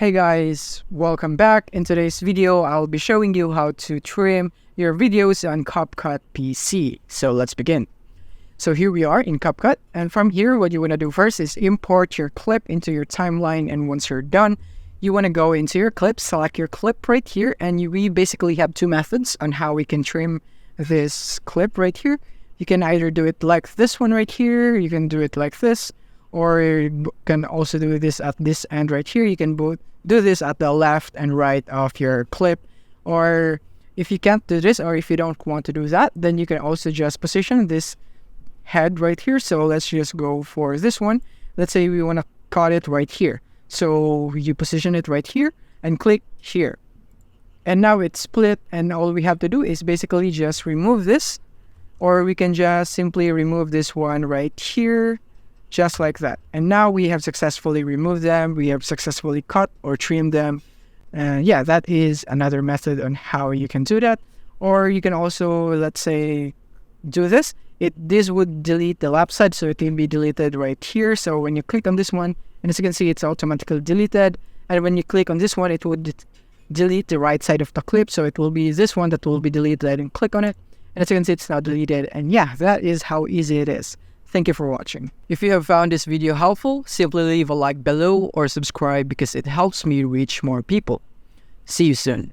Hey guys, welcome back. In today's video, I'll be showing you how to trim your videos on CapCut PC. So let's begin. So here we are in CapCut, and from here, what you want to do first is import your clip into your timeline, and once you're done, you want to go into your clip, select your clip right here, and we basically have two methods on how we can trim this clip right here. You can either do it like this one right here, you can do it like this, or you can also do this at this end right here. You can both do this at the left and right of your clip, or if you can't do this, or if you don't want to do that, then you can also just position this head right here. So let's just go for this one. Let's say we want to cut it right here. So you position it right here and click here. And now it's split, and all we have to do is basically just remove this, or we can just simply remove this one right here, just like that. And now we have successfully removed them. We have successfully cut or trimmed them. And yeah, that is another method on how you can do that. Or you can also, let's say, do this. This would delete the left side, so it can be deleted right here. So when you click on this one, and as you can see, it's automatically deleted. And when you click on this one, it would delete the right side of the clip. So it will be this one that will be deleted, and click on it. And as you can see, it's now deleted. And yeah, that is how easy it is. Thank you for watching. If you have found this video helpful, simply leave a like below or subscribe because it helps me reach more people. See you soon.